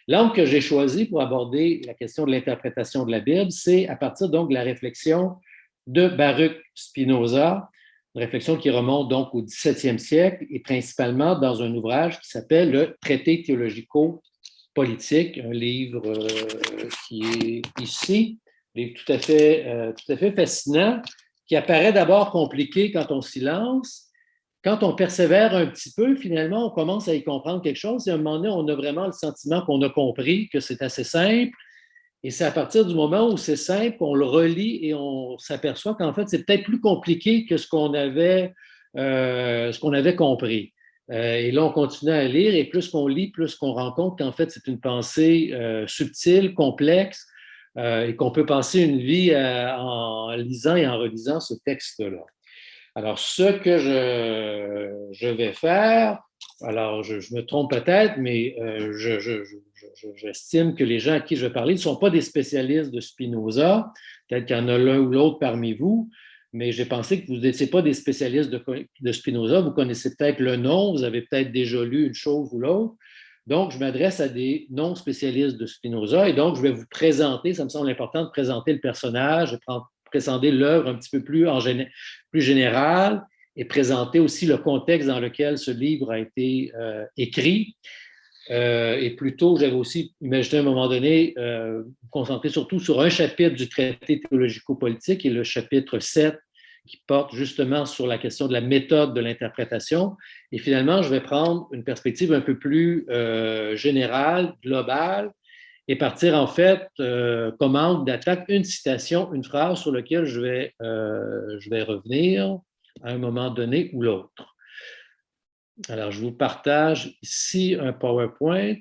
L'angle que j'ai choisi pour aborder la question de l'interprétation de la Bible, c'est à partir donc de la réflexion de Baruch Spinoza, une réflexion qui remonte donc au XVIIe siècle et principalement dans un ouvrage qui s'appelle le Traité théologico-politique, un livre qui est ici, un livre tout à fait fascinant, qui apparaît d'abord compliqué quand on s'y lance. Quand on persévère un petit peu, finalement, on commence à y comprendre quelque chose et à un moment donné, on a vraiment le sentiment qu'on a compris, que c'est assez simple. Et c'est à partir du moment où c'est simple qu'on le relit et on s'aperçoit qu'en fait, c'est peut-être plus compliqué que ce qu'on avait compris. Et là, on continue à lire et plus qu'on lit, plus qu'on rend compte qu'en fait, c'est une pensée subtile, complexe et qu'on peut passer une vie en lisant et en relisant ce texte-là. Alors, ce que je vais faire, alors je me trompe peut-être, mais j'estime que les gens à qui je vais parler ne sont pas des spécialistes de Spinoza. Peut-être qu'il y en a l'un ou l'autre parmi vous, mais j'ai pensé que vous n'étiez pas des spécialistes de Spinoza. Vous connaissez peut-être le nom, vous avez peut-être déjà lu une chose ou l'autre. Donc, je m'adresse à des non-spécialistes de Spinoza et donc je vais vous présenter, ça me semble important de présenter le personnage, de présenter l'œuvre un petit peu plus générale et présenter aussi le contexte dans lequel ce livre a été écrit. Et plutôt, j'avais aussi imaginé à un moment donné me concentrer surtout sur un chapitre du traité théologico-politique, qui est le chapitre 7, qui porte justement sur la question de la méthode de l'interprétation. Et finalement, je vais prendre une perspective un peu plus générale, globale, et partir en fait comme angle d'attaque une citation, une phrase sur laquelle je vais revenir à un moment donné ou l'autre. Alors, je vous partage ici un PowerPoint.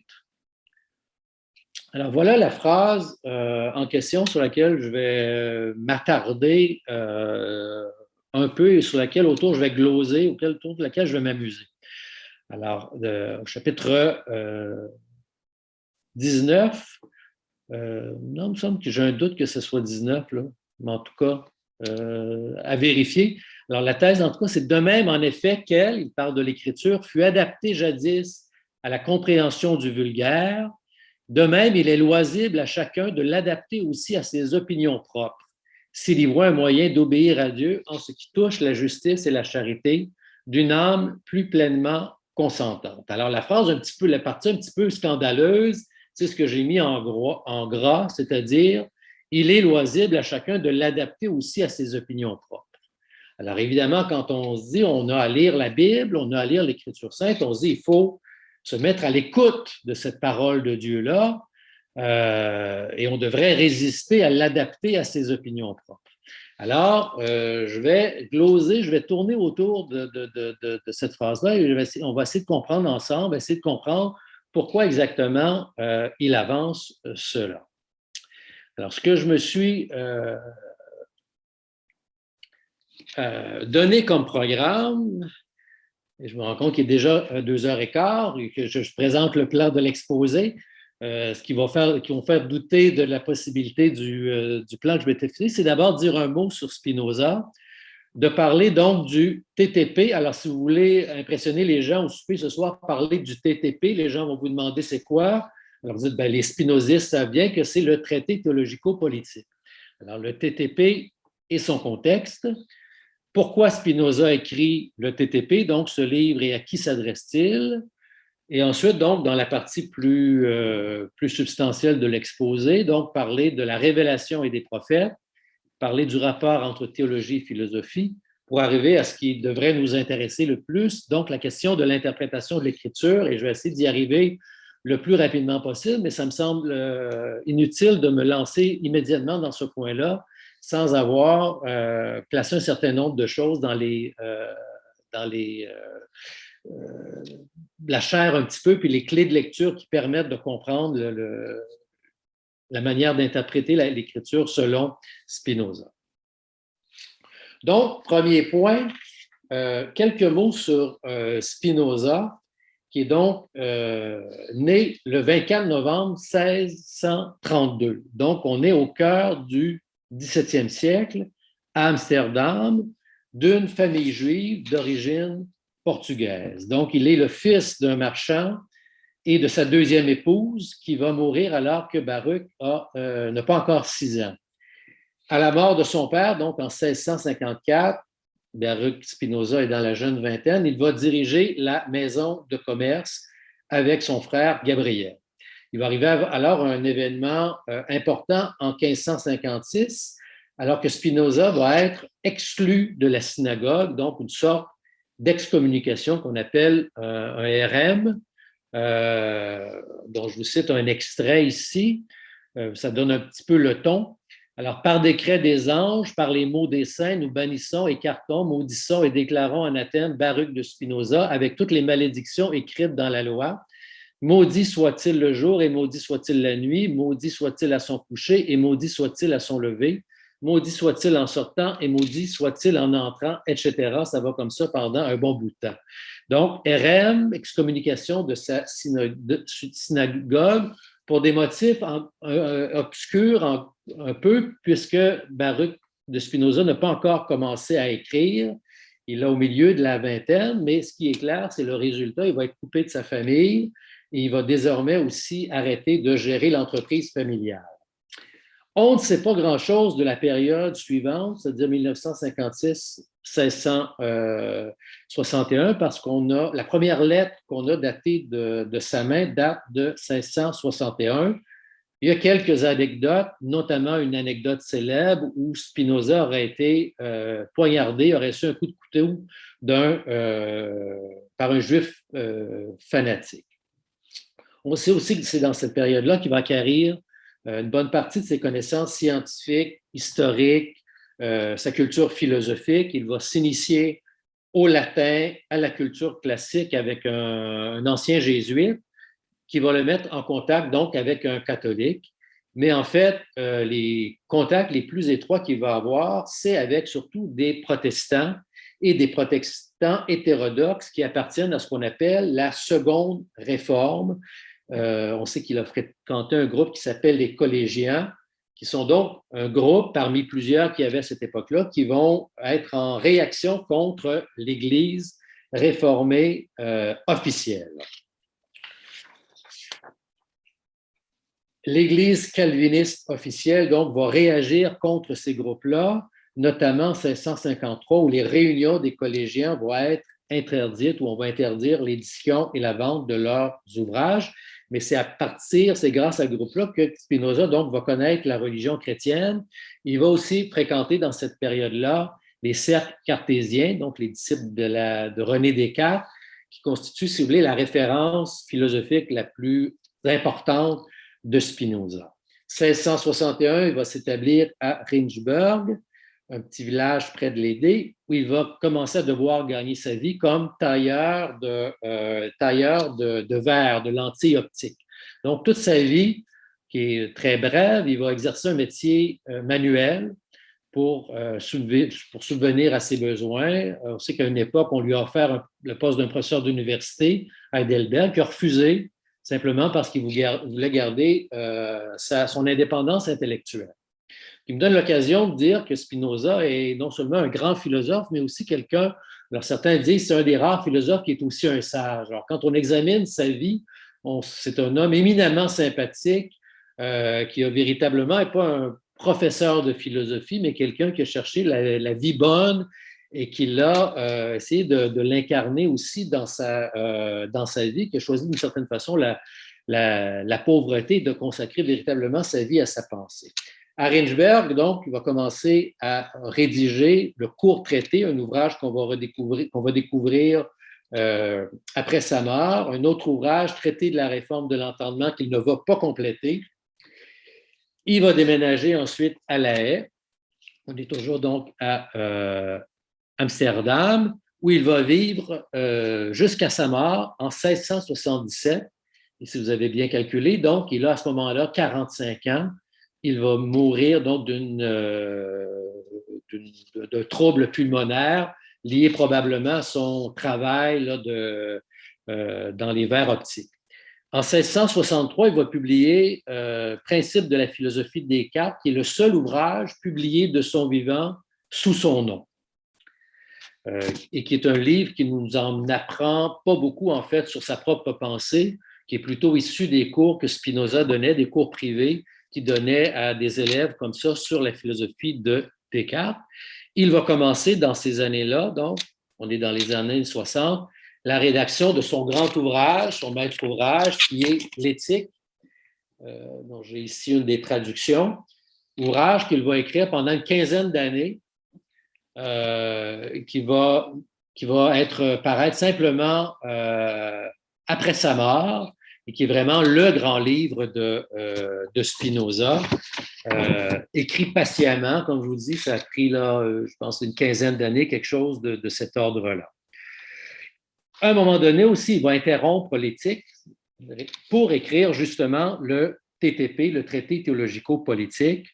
Alors, voilà la phrase en question sur laquelle je vais m'attarder un peu et sur laquelle autour je vais gloser, autour de laquelle je vais m'amuser. Alors, au chapitre 19, non, il me semble que j'ai un doute que ce soit 19, là, mais en tout cas, à vérifier. Alors, la thèse, en tout cas, c'est de même, en effet, qu'elle, il parle de l'écriture, fut adaptée jadis à la compréhension du vulgaire. De même, il est loisible à chacun de l'adapter aussi à ses opinions propres, s'il y voit un moyen d'obéir à Dieu en ce qui touche la justice et la charité, d'une âme plus pleinement consentante. Alors, la phrase, la partie un petit peu scandaleuse, c'est ce que j'ai mis en gras, c'est-à-dire, il est loisible à chacun de l'adapter aussi à ses opinions propres. Alors, évidemment, quand on se dit on a à lire la Bible, on a à lire l'Écriture sainte, on se dit il faut se mettre à l'écoute de cette parole de Dieu-là et on devrait résister à l'adapter à ses opinions propres. Alors, je vais gloser, je vais tourner autour de cette phrase-là et on va essayer de comprendre ensemble, essayer de comprendre pourquoi exactement il avance cela. Alors, ce que je me suis donné comme programme, et je me rends compte qu'il est déjà 2h15 et que je présente le plan de l'exposé, ce qui vont faire douter de la possibilité du plan que je m'étais fixé, c'est d'abord dire un mot sur Spinoza, de parler donc du TTP. Alors, si vous voulez impressionner les gens au souper ce soir, parler du TTP, les gens vont vous demander c'est quoi. Alors, vous dites, ben, les spinozistes savent bien que c'est le traité théologico-politique. Alors, le TTP et son contexte. Pourquoi Spinoza écrit le TTP, donc ce livre, et à qui s'adresse-t-il? Et ensuite, donc, dans la partie plus substantielle de l'exposé, donc parler de la révélation et des prophètes, parler du rapport entre théologie et philosophie, pour arriver à ce qui devrait nous intéresser le plus, donc la question de l'interprétation de l'Écriture, et je vais essayer d'y arriver le plus rapidement possible, mais ça me semble inutile de me lancer immédiatement dans ce point-là sans avoir placé un certain nombre de choses dans la chair un petit peu, puis les clés de lecture qui permettent de comprendre la manière d'interpréter l'Écriture selon Spinoza. Donc, premier point, quelques mots sur Spinoza, qui est donc né le 24 novembre 1632. Donc, on est au cœur du XVIIe siècle, à Amsterdam, d'une famille juive d'origine portugaise. Donc, il est le fils d'un marchand et de sa deuxième épouse, qui va mourir alors que Baruch n'a pas encore 6 ans. À la mort de son père, donc en 1654, Baruch Spinoza est dans la jeune vingtaine, il va diriger la maison de commerce avec son frère Gabriel. Il va arriver alors à un événement important en 1556, alors que Spinoza va être exclu de la synagogue, donc une sorte d'excommunication qu'on appelle un RM, dont je vous cite un extrait ici. Ça donne un petit peu le ton. Alors, par décret des anges, par les mots des saints, nous bannissons, écartons, maudissons et déclarons anathème Baruch de Spinoza avec toutes les malédictions écrites dans la loi. Maudit soit-il le jour et maudit soit-il la nuit, maudit soit-il à son coucher et maudit soit-il à son lever, maudit soit-il en sortant et maudit soit-il en entrant, etc. Ça va comme ça pendant un bon bout de temps. Donc, RM, excommunication de sa synagogue pour des motifs obscurs un peu, puisque Baruch de Spinoza n'a pas encore commencé à écrire. Il est au milieu de la vingtaine, mais ce qui est clair, c'est le résultat. Il va être coupé de sa famille et il va désormais aussi arrêter de gérer l'entreprise familiale. On ne sait pas grand-chose de la période suivante, c'est-à-dire 1956-1661, parce qu'on a la première lettre qu'on a datée de sa main date de 1661. Il y a quelques anecdotes, notamment une anecdote célèbre où Spinoza aurait été poignardé, aurait reçu un coup de couteau par un juif fanatique. On sait aussi que c'est dans cette période-là qu'il va acquérir une bonne partie de ses connaissances scientifiques, historiques, sa culture philosophique. Il va s'initier au latin, à la culture classique avec un ancien jésuite qui va le mettre en contact donc avec un catholique. Mais en fait, les contacts les plus étroits qu'il va avoir, c'est avec surtout des protestants et des protestants hétérodoxes qui appartiennent à ce qu'on appelle la seconde réforme. On sait qu'il a fréquenté un groupe qui s'appelle les collégiens, qui sont donc un groupe parmi plusieurs qu'il y avait à cette époque-là, qui vont être en réaction contre l'Église réformée officielle. L'Église calviniste officielle, donc, va réagir contre ces groupes-là, notamment en 1653, où les réunions des collégiens vont être interdites, où on va interdire l'édition et la vente de leurs ouvrages. Mais c'est grâce à ce groupe-là que Spinoza donc, va connaître la religion chrétienne. Il va aussi fréquenter dans cette période-là les cercles cartésiens, donc les disciples de René Descartes, qui constituent, si vous voulez, la référence philosophique la plus importante de Spinoza. 1661, il va s'établir à Ringsburg, un petit village près de Lédé, où il va commencer à devoir gagner sa vie comme tailleur de verre, de lentilles optiques. Donc, toute sa vie, qui est très brève, il va exercer un métier manuel pour subvenir à ses besoins. On sait qu'à une époque, on lui a offert le poste d'un professeur d'université à Heidelberg, qui a refusé simplement parce qu'il voulait garder son indépendance intellectuelle. Il me donne l'occasion de dire que Spinoza est non seulement un grand philosophe, mais aussi quelqu'un, alors certains disent c'est un des rares philosophes qui est aussi un sage. Alors quand on examine sa vie, c'est un homme éminemment sympathique, qui a véritablement, n'est pas un professeur de philosophie, mais quelqu'un qui a cherché la vie bonne et qui a essayé de l'incarner aussi dans sa vie, qui a choisi d'une certaine façon la pauvreté, de consacrer véritablement sa vie à sa pensée. À Ringsburg, donc, il va commencer à rédiger le court traité, un ouvrage qu'on va découvrir après sa mort, un autre ouvrage, traité de la réforme de l'entendement, qu'il ne va pas compléter. Il va déménager ensuite à La Haye. On est toujours donc à Amsterdam, où il va vivre jusqu'à sa mort en 1677. Et si vous avez bien calculé, donc, il a à ce moment-là 45 ans. Il va mourir donc d'un trouble pulmonaire lié probablement à son travail là, dans les verres optiques. En 1663, il va publier Principes de la philosophie de Descartes, qui est le seul ouvrage publié de son vivant sous son nom. Et qui est un livre qui nous en apprend pas beaucoup, en fait, sur sa propre pensée, qui est plutôt issu des cours que Spinoza donnait, des cours privés qu'il donnait à des élèves comme ça sur la philosophie de Descartes. Il va commencer dans ces années-là, donc on est dans les années 60, la rédaction de son grand ouvrage, son maître ouvrage, qui est l'Éthique. Donc j'ai ici une des traductions. Ouvrage qu'il va écrire pendant une quinzaine d'années, qui va paraître simplement après sa mort, et qui est vraiment le grand livre de Spinoza, écrit patiemment, comme je vous dis, ça a pris, là, je pense, une quinzaine d'années, quelque chose de cet ordre-là. À un moment donné aussi, il va interrompre l'éthique pour écrire justement le TTP, le traité théologico-politique,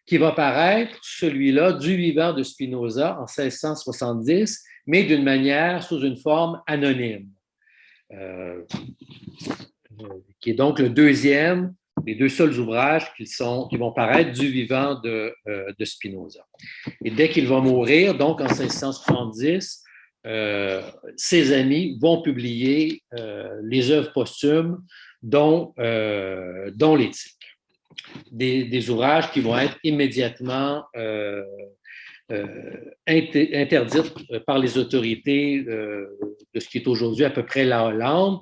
qui va paraître, celui-là, du vivant de Spinoza en 1670, mais d'une manière, sous une forme anonyme, qui est donc le deuxième, les deux seuls ouvrages qui vont paraître du vivant de Spinoza. Et dès qu'il va mourir, donc en 1670, ses amis vont publier les œuvres posthumes, dont l'Éthique. Des ouvrages qui vont être immédiatement interdites par les autorités de ce qui est aujourd'hui à peu près la Hollande,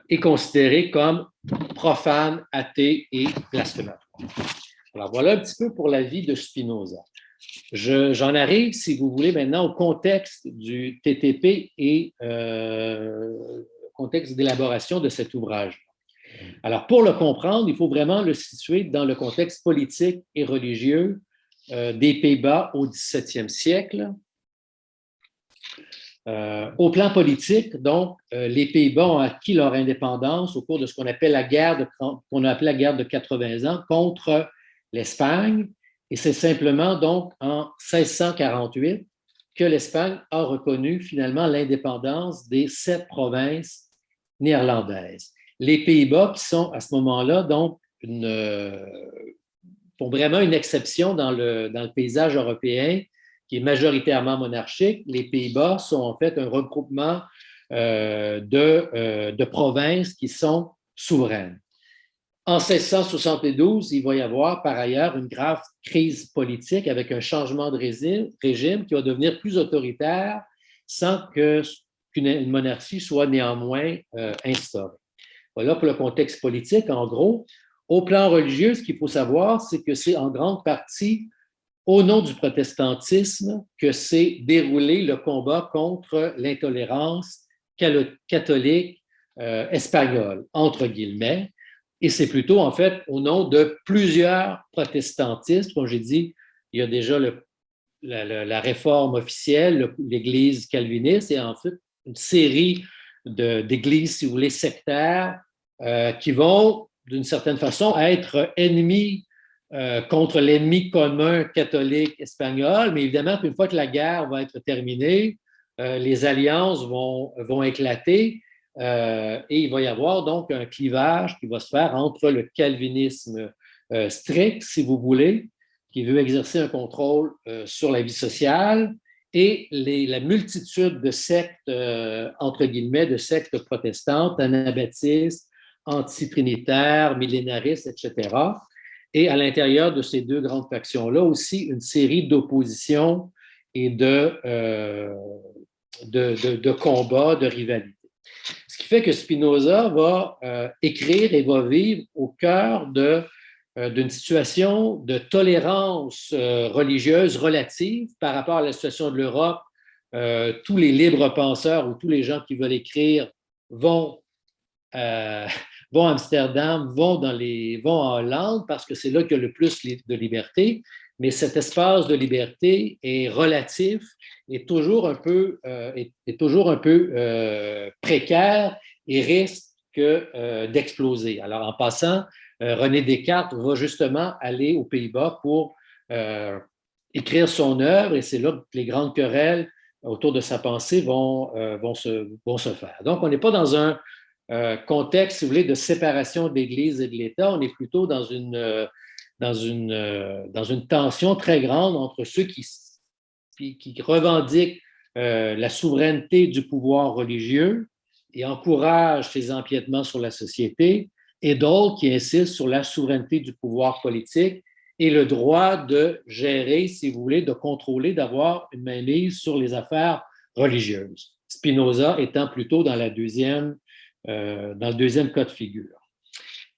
et considérés comme profanes, athées et blasphématoires. Alors voilà un petit peu pour la vie de Spinoza. J'en arrive, si vous voulez, maintenant au contexte du TTP et contexte d'élaboration de cet ouvrage. Alors, pour le comprendre, il faut vraiment le situer dans le contexte politique et religieux des Pays-Bas au XVIIe siècle. Au plan politique, donc, les Pays-Bas ont acquis leur indépendance au cours de ce qu'on appelle la guerre de 80 ans contre l'Espagne. Et c'est simplement donc en 1648 que l'Espagne a reconnu finalement l'indépendance des 7 provinces néerlandaises. Les Pays-Bas, qui sont à ce moment-là, donc, font vraiment une exception dans le paysage européen, qui est majoritairement monarchique. Les Pays-Bas sont en fait un regroupement de provinces qui sont souveraines. En 1672, il va y avoir par ailleurs une grave crise politique avec un changement de régime qui va devenir plus autoritaire sans qu'une monarchie soit néanmoins instaurée. Voilà pour le contexte politique. En gros, au plan religieux, ce qu'il faut savoir, c'est que c'est en grande partie au nom du protestantisme que s'est déroulé le combat contre l'intolérance catholique espagnole, entre guillemets. Et c'est plutôt, en fait, au nom de plusieurs protestantistes. Comme j'ai dit, il y a déjà la réforme officielle, l'Église calviniste, et ensuite une série d'églises, si vous voulez, sectaires, qui vont, d'une certaine façon, être ennemis contre l'ennemi commun catholique espagnol. Mais évidemment, une fois que la guerre va être terminée, les alliances vont éclater. Et il va y avoir donc un clivage qui va se faire entre le calvinisme strict, si vous voulez, qui veut exercer un contrôle sur la vie sociale, et la multitude de sectes, entre guillemets, de sectes protestantes, anabaptistes, antitrinitaires, millénaristes, etc. Et à l'intérieur de ces deux grandes factions-là aussi, une série d'oppositions et de combats, de rivalités. Ce qui fait que Spinoza va écrire et va vivre au cœur d'une situation de tolérance religieuse relative par rapport à la situation de l'Europe. Tous les libres penseurs ou tous les gens qui veulent écrire vont à Amsterdam, vont en Hollande parce que c'est là qu'il y a le plus de liberté. Mais cet espace de liberté est relatif, est toujours un peu précaire et risque d'exploser. Alors, en passant, René Descartes va justement aller aux Pays-Bas pour écrire son œuvre, et c'est là que les grandes querelles autour de sa pensée vont se faire. Donc, on n'est pas dans un contexte, si vous voulez, de séparation de l'Église et de l'État, on est plutôt dans une tension très grande entre ceux qui revendiquent la souveraineté du pouvoir religieux et encouragent ces empiètements sur la société, et d'autres qui insistent sur la souveraineté du pouvoir politique et le droit de gérer, si vous voulez, de contrôler, d'avoir une mainmise sur les affaires religieuses. Spinoza étant plutôt dans le deuxième cas de figure.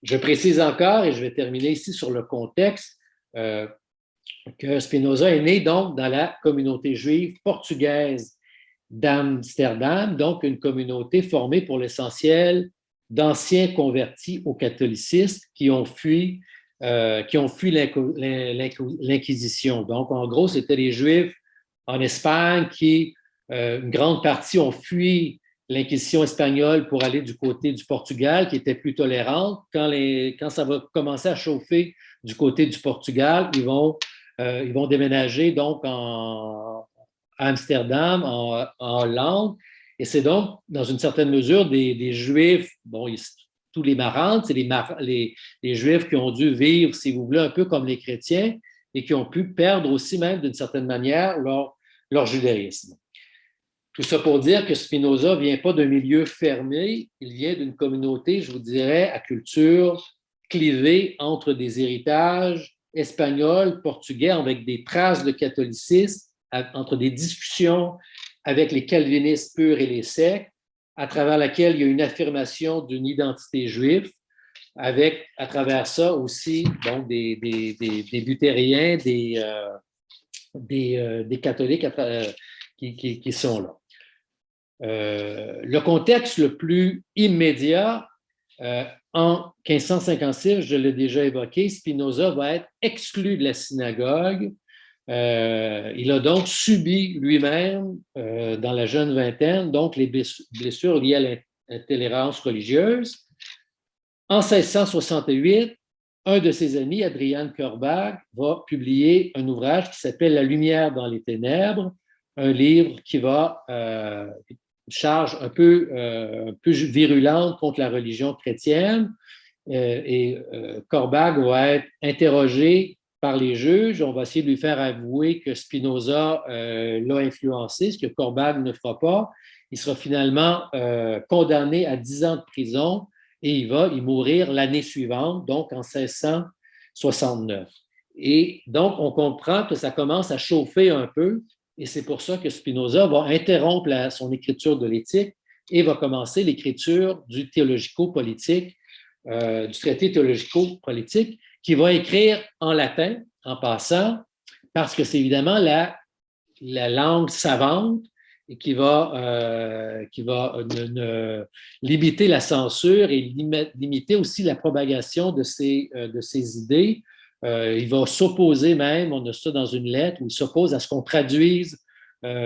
Je précise encore, et je vais terminer ici sur le contexte, que Spinoza est né donc dans la communauté juive portugaise d'Amsterdam, donc une communauté formée pour l'essentiel d'anciens convertis au catholicisme qui ont fui l'Inquisition. Donc, en gros, c'était les Juifs en Espagne qui, une grande partie, ont fui l'Inquisition espagnole pour aller du côté du Portugal, qui était plus tolérante. Quand ça va commencer à chauffer du côté du Portugal, ils vont déménager donc à Amsterdam, en Hollande. Et c'est donc, dans une certaine mesure, des Juifs, bon, tous les marrants, c'est les Juifs qui ont dû vivre, si vous voulez, un peu comme les chrétiens et qui ont pu perdre aussi même, d'une certaine manière, leur judaïsme. Tout ça pour dire que Spinoza ne vient pas d'un milieu fermé, il vient d'une communauté, je vous dirais, à culture clivée entre des héritages espagnols, portugais, avec des traces de catholicisme, entre des discussions avec les calvinistes purs et les secs, à travers laquelle il y a une affirmation d'une identité juive, avec, à travers ça aussi, donc, des luthériens, des catholiques qui sont là. Le contexte le plus immédiat, en 1556, je l'ai déjà évoqué, Spinoza va être exclu de la synagogue. Il a donc subi lui-même, dans la jeune vingtaine, donc les blessures liées à l'intolérance religieuse. En 1668, un de ses amis, Adrian Korbag, va publier un ouvrage qui s'appelle « La lumière dans les ténèbres », un livre qui va charge un peu virulente contre la religion chrétienne. Korbag va être interrogé par les juges. On va essayer de lui faire avouer que Spinoza l'a influencé, ce que Korbag ne fera pas. Il sera finalement condamné à 10 ans de prison et il va y mourir l'année suivante, donc en 1669. Et donc, on comprend que ça commence à chauffer un peu. Et c'est pour ça que Spinoza va interrompre son écriture de l'éthique et va commencer l'écriture du théologico-politique, du traité théologico-politique, qu'il va écrire en latin, en passant, parce que c'est évidemment la langue savante et qui va limiter la censure et limiter aussi la propagation de ces idées. Il va s'opposer même, on a ça dans une lettre, où il s'oppose à ce qu'on traduise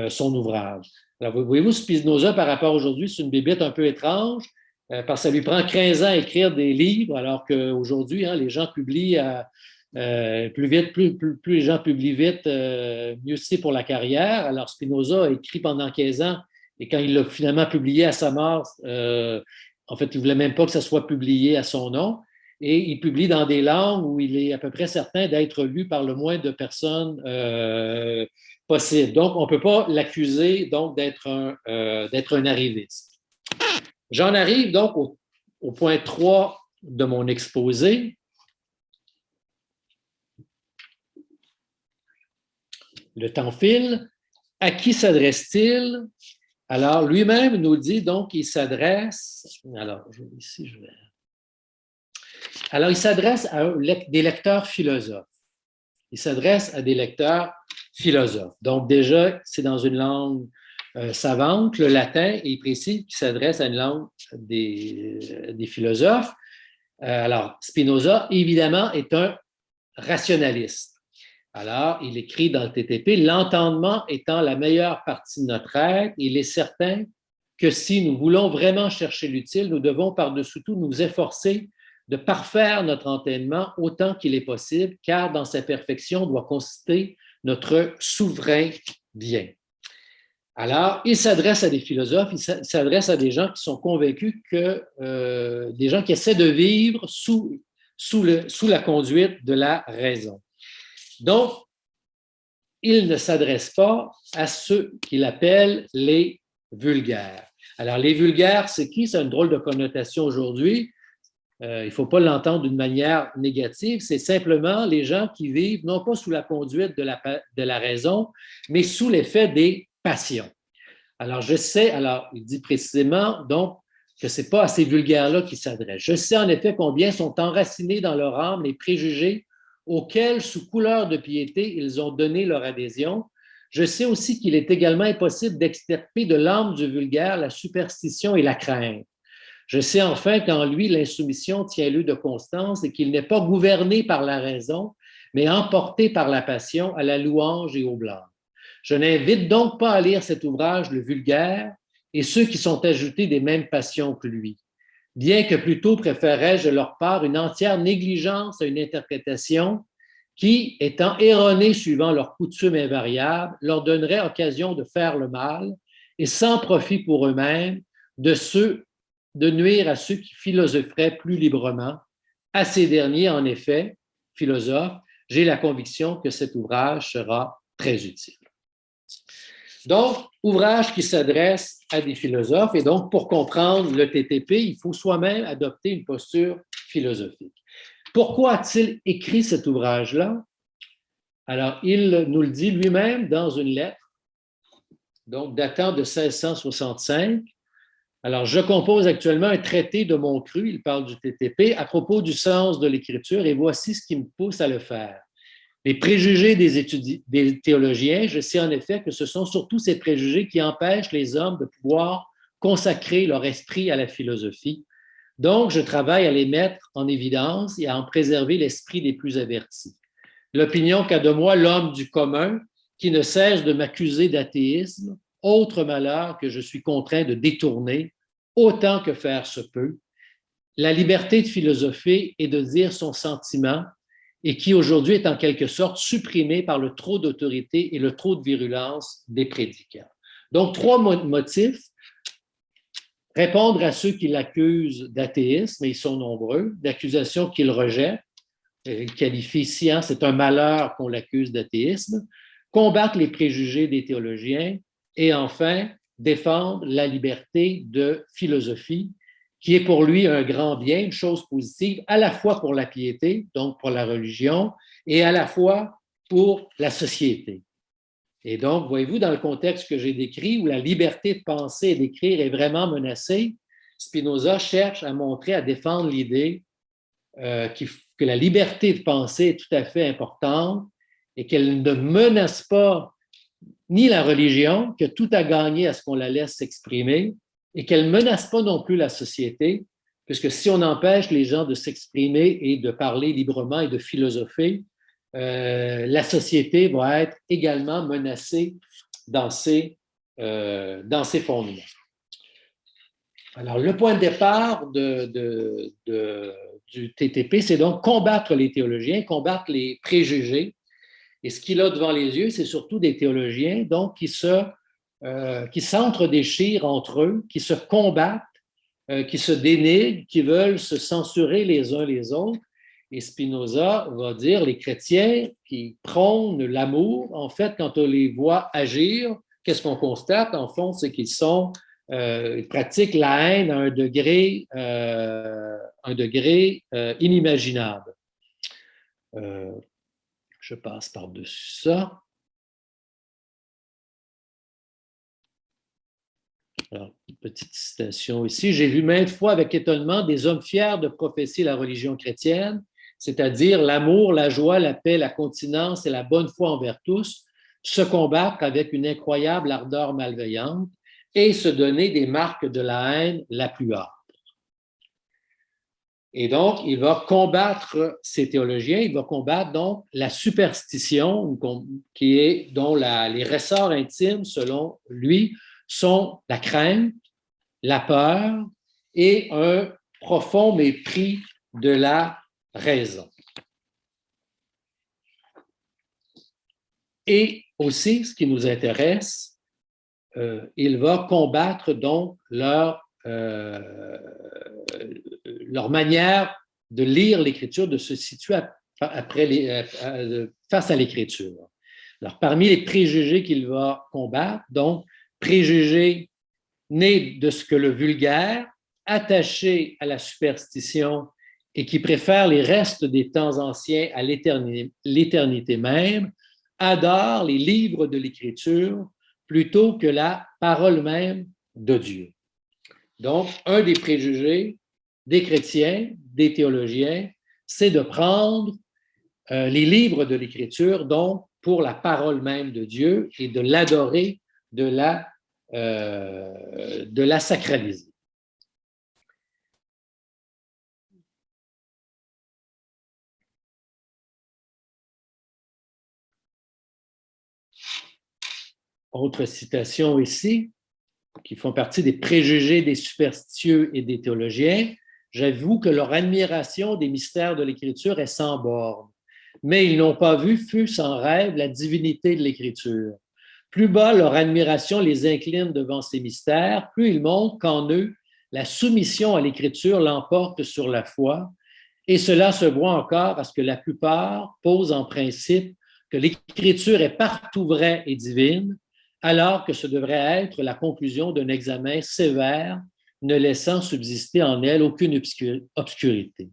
son ouvrage. Alors, voyez-vous, Spinoza, par rapport à aujourd'hui, c'est une bébête un peu étrange, parce que ça lui prend 15 ans à écrire des livres, alors qu'aujourd'hui, les gens publient plus vite, plus les gens publient vite, mieux c'est pour la carrière. Alors, Spinoza a écrit pendant 15 ans, et quand il l'a finalement publié à sa mort, en fait, il ne voulait même pas que ça soit publié à son nom. Et il publie dans des langues où il est à peu près certain d'être lu par le moins de personnes possible. Donc, on ne peut pas l'accuser d'être un arriviste. J'en arrive donc au point 3 de mon exposé. Le temps file. À qui s'adresse-t-il? Alors, lui-même nous dit donc qu'il s'adresse. Alors, ici, je vais. Alors, il s'adresse à des lecteurs philosophes. Il s'adresse à des lecteurs philosophes. Donc, déjà, c'est dans une langue savante, le latin, et il précise qu'il s'adresse à une langue des philosophes. Alors, Spinoza, évidemment, est un rationaliste. Alors, il écrit dans le TTP, « L'entendement étant la meilleure partie de notre être, il est certain que si nous voulons vraiment chercher l'utile, nous devons par-dessus tout nous efforcer de parfaire notre entendement autant qu'il est possible, car dans sa perfection doit consister notre souverain bien. » Alors, il s'adresse à des philosophes, il s'adresse à des gens qui sont convaincus que des gens qui essaient de vivre sous la conduite de la raison. Donc, il ne s'adresse pas à ceux qu'il appelle les vulgaires. Alors, les vulgaires, c'est qui? C'est une drôle de connotation aujourd'hui. Il ne faut pas l'entendre d'une manière négative. C'est simplement les gens qui vivent non pas sous la conduite de la raison, mais sous l'effet des passions. Alors, je sais, alors, il dit précisément, donc, que ce n'est pas à ces vulgaires-là qu'il s'adresse. Je sais en effet combien sont enracinés dans leur âme les préjugés auxquels, sous couleur de piété, ils ont donné leur adhésion. Je sais aussi qu'il est également impossible d'extirper de l'âme du vulgaire la superstition et la crainte. Je sais enfin qu'en lui, l'insoumission tient lieu de constance et qu'il n'est pas gouverné par la raison, mais emporté par la passion à la louange et au blâme. Je n'invite donc pas à lire cet ouvrage, le vulgaire, et ceux qui sont ajoutés des mêmes passions que lui, bien que plutôt préférerais-je de leur part une entière négligence à une interprétation qui, étant erronée suivant leurs coutumes invariables, leur donnerait occasion de faire le mal et sans profit pour eux-mêmes, de nuire à ceux qui philosopheraient plus librement. À ces derniers, en effet, philosophes, j'ai la conviction que cet ouvrage sera très utile. Donc, ouvrage qui s'adresse à des philosophes, et donc, pour comprendre le TTP, il faut soi-même adopter une posture philosophique. Pourquoi a-t-il écrit cet ouvrage-là? Alors, il nous le dit lui-même dans une lettre, donc datant de 1665. Alors, je compose actuellement un traité de mon cru, il parle du TTP, à propos du sens de l'écriture, et voici ce qui me pousse à le faire. Les préjugés des théologiens, je sais en effet que ce sont surtout ces préjugés qui empêchent les hommes de pouvoir consacrer leur esprit à la philosophie. Donc, je travaille à les mettre en évidence et à en préserver l'esprit des plus avertis. L'opinion qu'a de moi l'homme du commun, qui ne cesse de m'accuser d'athéisme, autre malheur que je suis contraint de détourner, autant que faire se peut, la liberté de philosopher et de dire son sentiment, et qui aujourd'hui est en quelque sorte supprimée par le trop d'autorité et le trop de virulence des prédicants. Donc, trois motifs. Répondre à ceux qui l'accusent d'athéisme, et ils sont nombreux, d'accusations qu'il rejette, il qualifie ici, c'est un malheur qu'on l'accuse d'athéisme, combattre les préjugés des théologiens, et enfin, défendre la liberté de philosophie, qui est pour lui un grand bien, une chose positive, à la fois pour la piété, donc pour la religion, et à la fois pour la société. Et donc, voyez-vous, dans le contexte que j'ai décrit, où la liberté de penser et d'écrire est vraiment menacée, Spinoza cherche à montrer, à défendre l'idée que la liberté de penser est tout à fait importante et qu'elle ne menace pas ni la religion, que tout a gagné à ce qu'on la laisse s'exprimer, et qu'elle ne menace pas non plus la société, puisque si on empêche les gens de s'exprimer et de parler librement et de philosopher, la société va être également menacée dans ses fondements. Alors, le point de départ du TTP, c'est donc combattre les théologiens, combattre les préjugés. Et ce qu'il a devant les yeux, c'est surtout des théologiens donc, qui s'entre-déchirent entre eux, qui se combattent, qui se dénigrent, qui veulent se censurer les uns les autres. Et Spinoza va dire les chrétiens qui prônent l'amour, en fait, quand on les voit agir, qu'est-ce qu'on constate? En fond, c'est qu'ils pratiquent la haine à un degré inimaginable. Je passe par-dessus ça. Alors, une petite citation ici. J'ai vu maintes fois avec étonnement des hommes fiers de professer la religion chrétienne, c'est-à-dire l'amour, la joie, la paix, la continence et la bonne foi envers tous, se combattre avec une incroyable ardeur malveillante et se donner des marques de la haine la plus âpre. Et donc, il va combattre ces théologiens, il va combattre donc la superstition, dont les ressorts intimes, selon lui, sont la crainte, la peur et un profond mépris de la raison. Et aussi, ce qui nous intéresse, il va combattre donc leur manière de lire l'Écriture, de se situer face à l'Écriture. Alors, parmi les préjugés qu'il va combattre, donc, préjugés né de ce que le vulgaire, attaché à la superstition et qui préfère les restes des temps anciens à l'éternité même, adore les livres de l'Écriture plutôt que la parole même de Dieu. Donc, un des préjugés des chrétiens, des théologiens, c'est de prendre les livres de l'Écriture, donc pour la parole même de Dieu, et de l'adorer, de la sacraliser. Autre citation ici, qui font partie des préjugés des superstitieux et des théologiens. J'avoue que leur admiration des mystères de l'Écriture est sans borne, mais ils n'ont pas vu, fût-ce en rêve, la divinité de l'Écriture. Plus bas leur admiration les incline devant ces mystères, plus ils montrent qu'en eux, la soumission à l'Écriture l'emporte sur la foi, et cela se voit encore parce que la plupart posent en principe que l'Écriture est partout vraie et divine, alors que ce devrait être la conclusion d'un examen sévère, ne laissant subsister en elle aucune obscurité.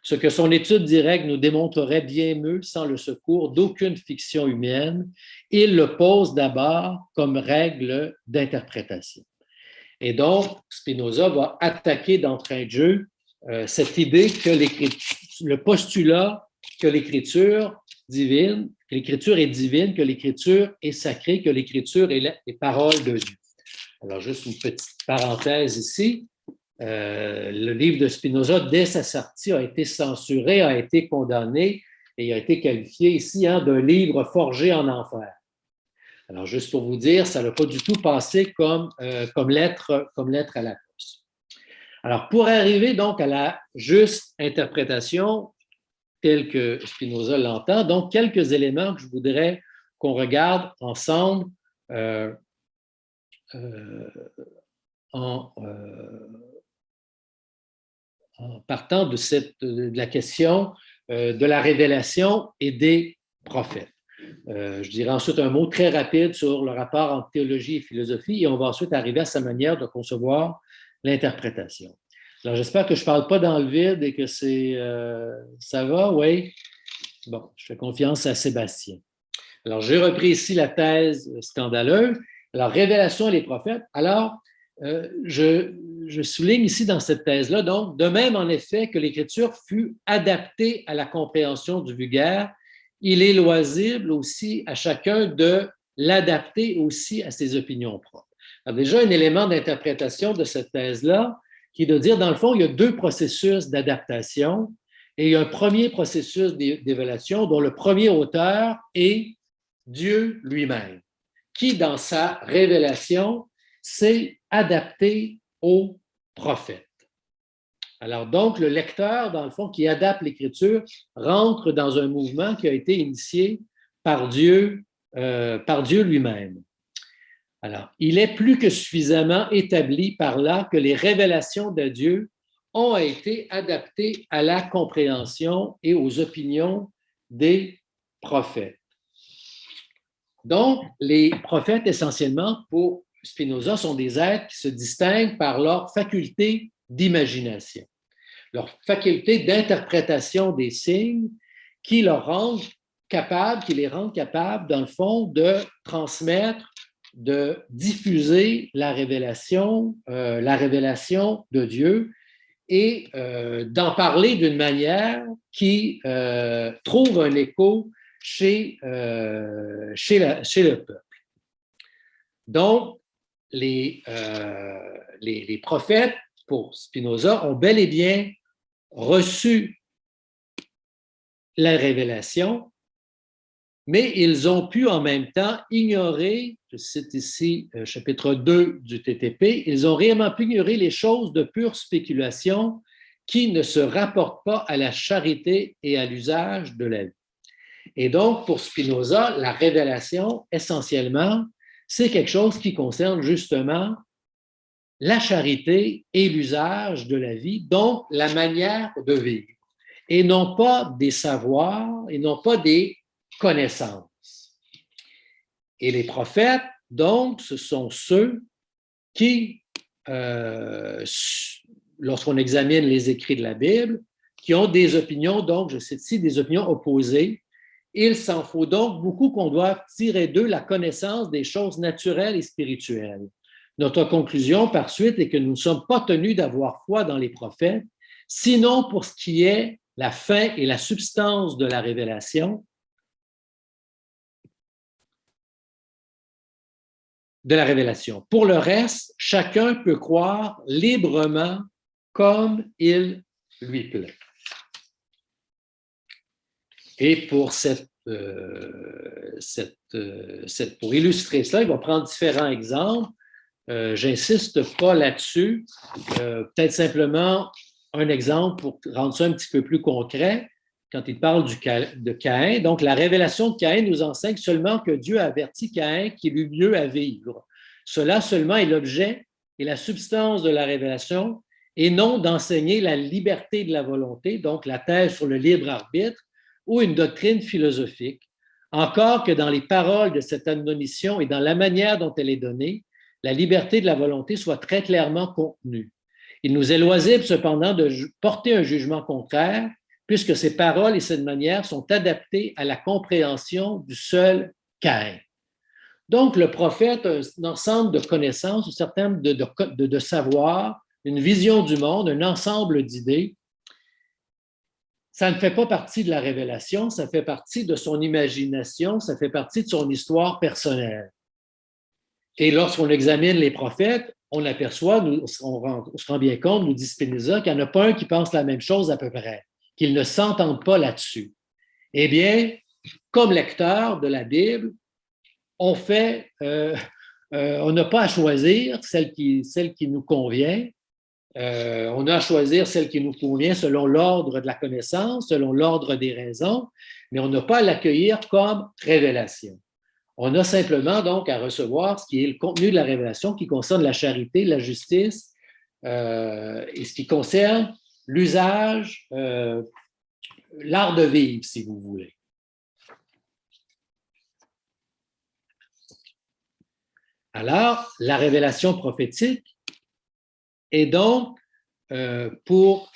Ce que son étude directe nous démontrerait bien mieux sans le secours d'aucune fiction humaine, il le pose d'abord comme règle d'interprétation. Et donc, Spinoza va attaquer d'entrée de jeu cette idée que le postulat que l'écriture divine, que l'écriture est divine, que l'écriture est sacrée, que l'écriture est les paroles de Dieu. Alors, juste une petite parenthèse ici. Le livre de Spinoza, dès sa sortie, a été censuré, a été condamné et a été qualifié ici d'un livre forgé en enfer. Alors, juste pour vous dire, ça n'a pas du tout passé comme lettre à la poste. Alors, pour arriver donc à la juste interprétation telle que Spinoza l'entend, donc quelques éléments que je voudrais qu'on regarde ensemble en partant de la question de la révélation et des prophètes. Je dirais ensuite un mot très rapide sur le rapport entre théologie et philosophie et on va ensuite arriver à sa manière de concevoir l'interprétation. Alors, j'espère que je ne parle pas dans le vide et que ça va, oui? Bon, je fais confiance à Sébastien. Alors, j'ai repris ici la thèse scandaleuse. Alors, révélation et les prophètes. Alors, je souligne ici dans cette thèse-là, donc, de même en effet que l'écriture fut adaptée à la compréhension du vulgaire, il est loisible aussi à chacun de l'adapter aussi à ses opinions propres. Alors, déjà, un élément d'interprétation de cette thèse-là, qui est de dire, dans le fond, il y a deux processus d'adaptation et il y a un premier processus d'évaluation dont le premier auteur est Dieu lui-même, qui, dans sa révélation, s'est adapté aux prophètes. Alors donc, le lecteur, dans le fond, qui adapte l'Écriture, rentre dans un mouvement qui a été initié par Dieu lui-même. Alors, il est plus que suffisamment établi par là que les révélations de Dieu ont été adaptées à la compréhension et aux opinions des prophètes. Donc, les prophètes, essentiellement, pour Spinoza, sont des êtres qui se distinguent par leur faculté d'imagination, leur faculté d'interprétation des signes qui les rendent capables, dans le fond, de transmettre, de diffuser la révélation de Dieu et d'en parler d'une manière qui trouve un écho chez le peuple. Donc, les prophètes, pour Spinoza, ont bel et bien reçu la révélation, mais ils ont pu en même temps ignorer, je cite ici chapitre 2 du TTP, ils ont réellement pu ignorer les choses de pure spéculation qui ne se rapportent pas à la charité et à l'usage de la vie. Et donc, pour Spinoza, la révélation, essentiellement, c'est quelque chose qui concerne justement la charité et l'usage de la vie, donc la manière de vivre, et non pas des savoirs, et non pas des connaissances. Et les prophètes, donc, ce sont ceux qui lorsqu'on examine les écrits de la Bible, qui ont des opinions, donc, je cite ici, des opinions opposées. Il s'en faut donc beaucoup qu'on doive tirer d'eux la connaissance des choses naturelles et spirituelles. Notre conclusion, par suite, est que nous ne sommes pas tenus d'avoir foi dans les prophètes, sinon pour ce qui est la fin et la substance de la révélation, Pour le reste, chacun peut croire librement comme il lui plaît. Et pour pour illustrer cela, il va prendre différents exemples. J'insiste pas là-dessus. Peut-être simplement un exemple pour rendre ça un petit peu plus concret. Quand il parle de Caïn, donc la révélation de Caïn nous enseigne seulement que Dieu a averti Caïn qu'il eut mieux à vivre. Cela seulement est l'objet et la substance de la révélation, et non d'enseigner la liberté de la volonté, donc la thèse sur le libre arbitre, ou une doctrine philosophique, encore que dans les paroles de cette admonition et dans la manière dont elle est donnée, la liberté de la volonté soit très clairement contenue. Il nous est loisible cependant de porter un jugement contraire, puisque ces paroles et cette manière sont adaptées à la compréhension du seul Caïn. Donc, le prophète a un ensemble de connaissances, un certain nombre de savoirs, une vision du monde, un ensemble d'idées. Ça ne fait pas partie de la révélation, ça fait partie de son imagination, ça fait partie de son histoire personnelle. Et lorsqu'on examine les prophètes, on aperçoit, on se rend bien compte, nous dit Spinoza, qu'il n'y en a pas un qui pense la même chose à peu près, qu'ils ne s'entendent pas là-dessus. Eh bien, comme lecteur de la Bible, on n'a pas à choisir celle qui nous convient. On a à choisir celle qui nous convient selon l'ordre de la connaissance, selon l'ordre des raisons, mais on n'a pas à l'accueillir comme révélation. On a simplement donc à recevoir ce qui est le contenu de la révélation qui concerne la charité, la justice et ce qui concerne l'usage, l'art de vivre, si vous voulez. Alors, la révélation prophétique est donc, pour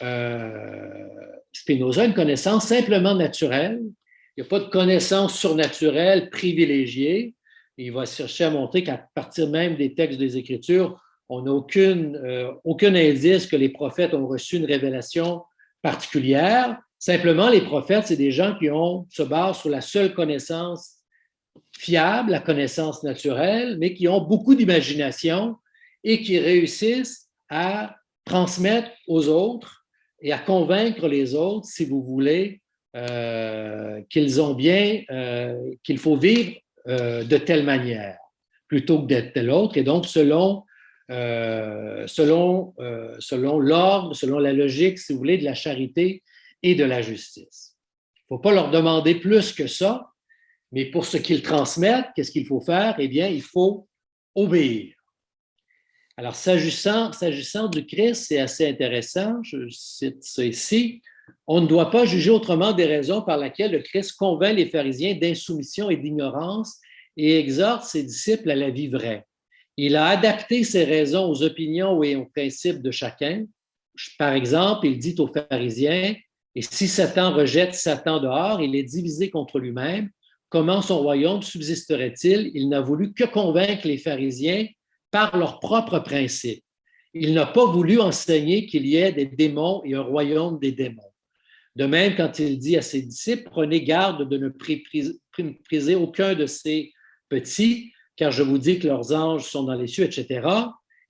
Spinoza, une connaissance simplement naturelle. Il n'y a pas de connaissance surnaturelle privilégiée. Il va chercher à montrer qu'à partir même des textes des Écritures, on n'a aucun indice que les prophètes ont reçu une révélation particulière. Simplement, les prophètes, c'est des gens qui se basent sur la seule connaissance fiable, la connaissance naturelle, mais qui ont beaucoup d'imagination et qui réussissent à transmettre aux autres et à convaincre les autres, si vous voulez, qu'ils ont bien, qu'il faut vivre de telle manière plutôt que de telle autre. Et donc, selon l'ordre, selon la logique, si vous voulez, de la charité et de la justice. Il ne faut pas leur demander plus que ça, mais pour ce qu'ils transmettent, qu'est-ce qu'il faut faire? Eh bien, il faut obéir. Alors, s'agissant du Christ, c'est assez intéressant, je cite ça ici. On ne doit pas juger autrement des raisons par lesquelles le Christ convainc les pharisiens d'insoumission et d'ignorance et exhorte ses disciples à la vie vraie. Il a adapté ces raisons aux opinions et aux principes de chacun. Par exemple, il dit aux pharisiens, et si Satan rejette Satan dehors, il est divisé contre lui-même. Comment son royaume subsisterait-il? Il n'a voulu que convaincre les pharisiens par leurs propres principes. Il n'a pas voulu enseigner qu'il y ait des démons et un royaume des démons. De même, quand il dit à ses disciples, prenez garde de ne mépriser aucun de ces petits, car je vous dis que leurs anges sont dans les cieux, etc.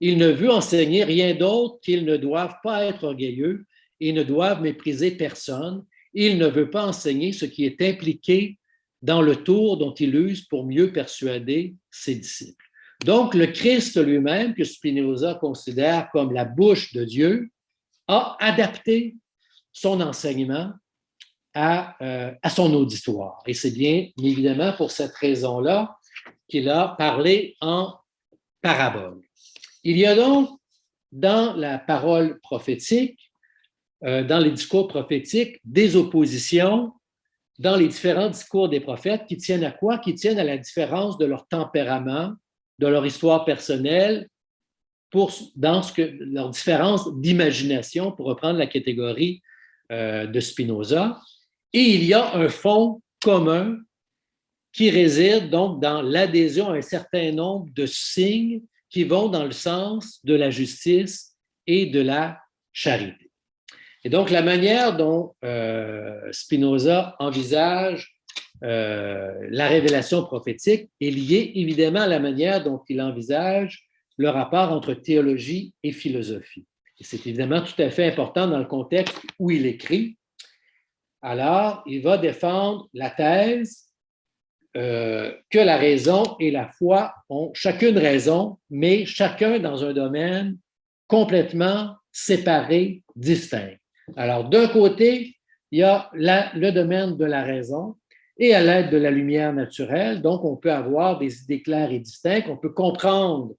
Il ne veut enseigner rien d'autre qu'ils ne doivent pas être orgueilleux et ne doivent mépriser personne. Il ne veut pas enseigner ce qui est impliqué dans le tour dont il use pour mieux persuader ses disciples. Donc, le Christ lui-même, que Spinoza considère comme la bouche de Dieu, a adapté son enseignement à son auditoire. Et c'est bien évidemment pour cette raison-là qu'il a parlé en parabole. Il y a donc dans la parole prophétique, dans les discours prophétiques, des oppositions dans les différents discours des prophètes qui tiennent à quoi? Qui tiennent à la différence de leur tempérament, de leur histoire personnelle dans leur différence d'imagination, pour reprendre la catégorie de Spinoza. Et il y a un fond commun qui réside donc dans l'adhésion à un certain nombre de signes qui vont dans le sens de la justice et de la charité. Et donc, la manière dont Spinoza envisage la révélation prophétique est liée évidemment à la manière dont il envisage le rapport entre théologie et philosophie. Et c'est évidemment tout à fait important dans le contexte où il écrit. Alors, il va défendre la thèse que la raison et la foi ont chacune raison, mais chacun dans un domaine complètement séparé, distinct. Alors, d'un côté, il y a le domaine de la raison, et à l'aide de la lumière naturelle, donc on peut avoir des idées claires et distinctes, on peut comprendre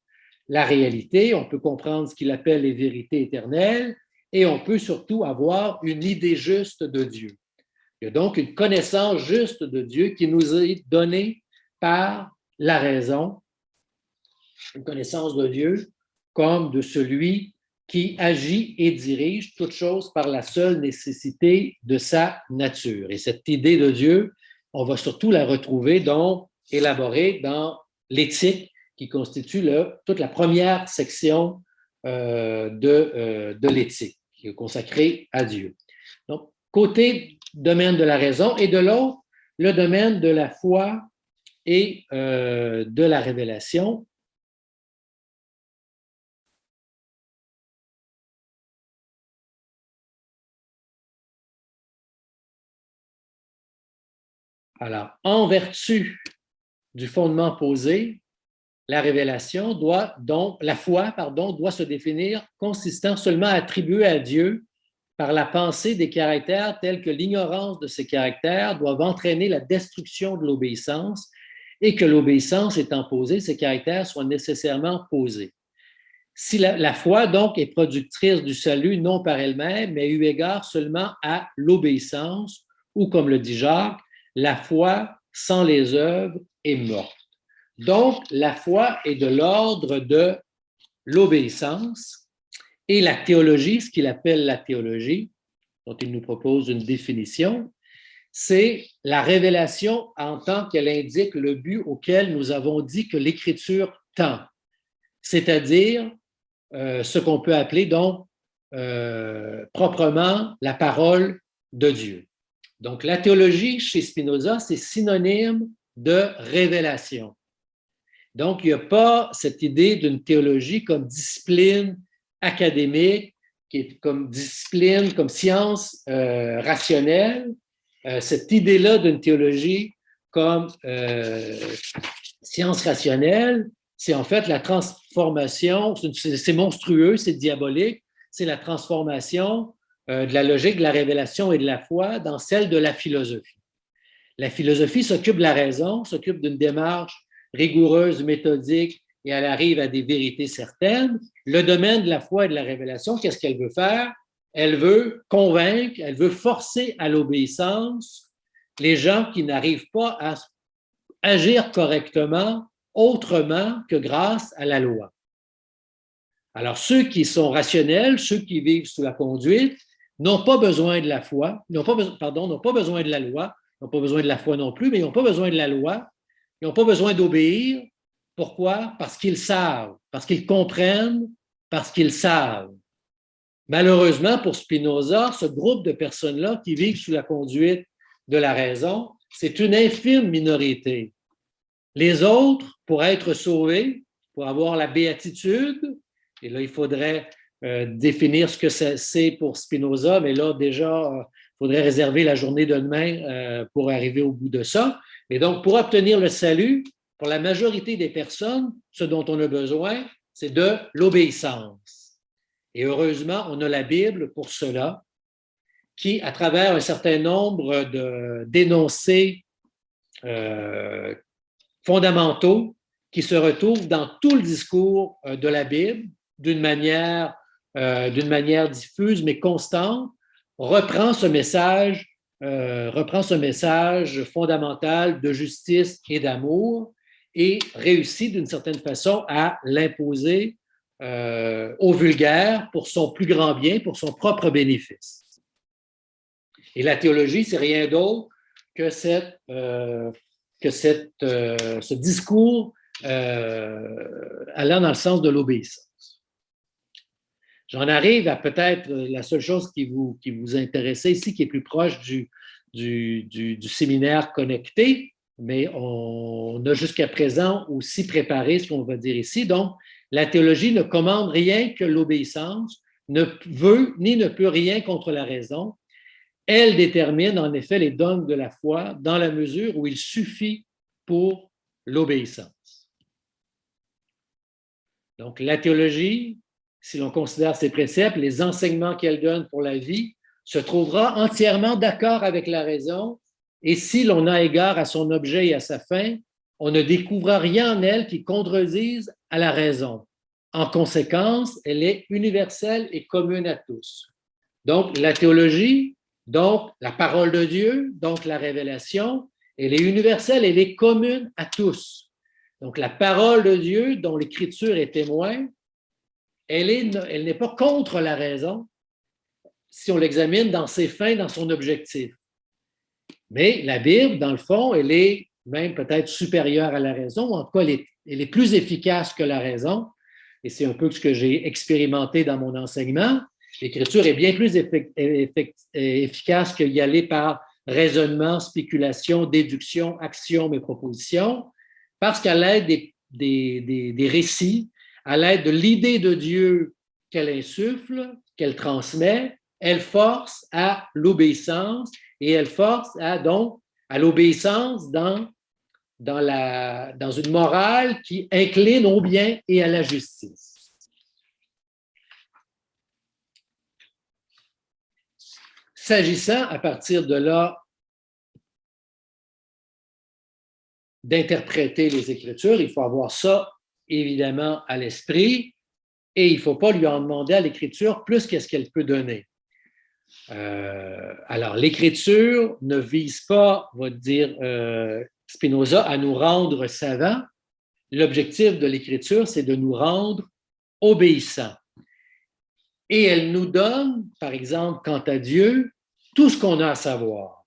la réalité, on peut comprendre ce qu'il appelle les vérités éternelles, et on peut surtout avoir une idée juste de Dieu. Il y a donc une connaissance juste de Dieu qui nous est donnée par la raison, une connaissance de Dieu comme de celui qui agit et dirige toute chose par la seule nécessité de sa nature. Et cette idée de Dieu, on va surtout la retrouver, donc élaborée dans l'éthique qui constitue toute la première section de l'éthique, qui est consacrée à Dieu. Donc, côté domaine de la raison, et de l'autre, le domaine de la foi et de la révélation. Alors, en vertu du fondement posé, la révélation la foi, doit se définir consistant seulement à attribuer à Dieu par la pensée des caractères tels que l'ignorance de ces caractères doivent entraîner la destruction de l'obéissance et que l'obéissance étant posée, ces caractères soient nécessairement posés. Si la foi, donc, est productrice du salut, non par elle-même, mais eu égard seulement à l'obéissance, ou comme le dit Jacques, la foi sans les œuvres est morte. Donc, la foi est de l'ordre de l'obéissance et la théologie, ce qu'il appelle la théologie, dont il nous propose une définition, c'est la révélation en tant qu'elle indique le but auquel nous avons dit que l'Écriture tend, c'est-à-dire ce qu'on peut appeler donc proprement la parole de Dieu. Donc, la théologie chez Spinoza, c'est synonyme de révélation. Donc, il n'y a pas cette idée d'une théologie comme discipline académique, qui est comme discipline, comme science rationnelle. Cette idée-là d'une théologie comme science rationnelle, c'est en fait la transformation, c'est monstrueux, c'est diabolique, c'est la transformation de la logique de la révélation et de la foi dans celle de la philosophie. La philosophie s'occupe de la raison, s'occupe d'une démarche rigoureuse, méthodique, et elle arrive à des vérités certaines. Le domaine de la foi et de la révélation, qu'est-ce qu'elle veut faire? Elle veut convaincre, elle veut forcer à l'obéissance les gens qui n'arrivent pas à agir correctement autrement que grâce à la loi. Alors, ceux qui sont rationnels, ceux qui vivent sous la conduite, n'ont pas besoin de la foi, n'ont pas besoin de la loi, n'ont pas besoin de la foi non plus, mais ils n'ont pas besoin de la loi, ils n'ont pas besoin d'obéir. Pourquoi? Parce qu'ils savent, parce qu'ils comprennent, parce qu'ils savent. Malheureusement, pour Spinoza, ce groupe de personnes-là qui vivent sous la conduite de la raison, c'est une infime minorité. Les autres, pour être sauvés, pour avoir la béatitude, et là, il faudrait définir ce que c'est pour Spinoza, mais là, déjà, il faudrait réserver la journée de demain pour arriver au bout de ça. Et donc, pour obtenir le salut, pour la majorité des personnes, ce dont on a besoin, c'est de l'obéissance. Et heureusement, on a la Bible pour cela, qui, à travers un certain nombre d'énoncés fondamentaux, qui se retrouvent dans tout le discours de la Bible, d'une manière diffuse mais constante, reprend ce message fondamental de justice et d'amour et réussit d'une certaine façon à l'imposer au vulgaire pour son plus grand bien, pour son propre bénéfice. Et la théologie, c'est rien d'autre que ce discours allant dans le sens de l'obéissance. J'en arrive à peut-être la seule chose qui vous intéressait ici, qui est plus proche du séminaire connecté, mais on a jusqu'à présent aussi préparé ce qu'on va dire ici. Donc, la théologie ne commande rien que l'obéissance, ne veut ni ne peut rien contre la raison. Elle détermine en effet les dogmes de la foi dans la mesure où il suffit pour l'obéissance. Donc, la théologie, si l'on considère ses préceptes, les enseignements qu'elle donne pour la vie, se trouvera entièrement d'accord avec la raison, et si l'on a égard à son objet et à sa fin, on ne découvrira rien en elle qui contredise à la raison. En conséquence, elle est universelle et commune à tous. Donc, la théologie, donc la parole de Dieu, donc la révélation, elle est universelle, elle est commune à tous. Donc, la parole de Dieu, dont l'Écriture est témoin, elle n'est pas contre la raison si on l'examine dans ses fins, dans son objectif. Mais la Bible, dans le fond, elle est même peut-être supérieure à la raison, ou en tout cas, elle est plus efficace que la raison. Et c'est un peu ce que j'ai expérimenté dans mon enseignement. L'Écriture est bien plus efficace que y aller par raisonnement, spéculation, déduction, axiome et proposition, parce qu'à l'aide des récits, à l'aide de l'idée de Dieu qu'elle insuffle, qu'elle transmet, elle force à l'obéissance et elle force donc à l'obéissance dans une morale qui incline au bien et à la justice. S'agissant à partir de là d'interpréter les Écritures, il faut avoir ça évidemment à l'esprit et il ne faut pas lui en demander à l'Écriture plus qu'est-ce qu'elle peut donner. Alors, l'Écriture ne vise pas, va dire Spinoza, à nous rendre savants. L'objectif de l'Écriture, c'est de nous rendre obéissants. Et elle nous donne, par exemple, quant à Dieu, tout ce qu'on a à savoir.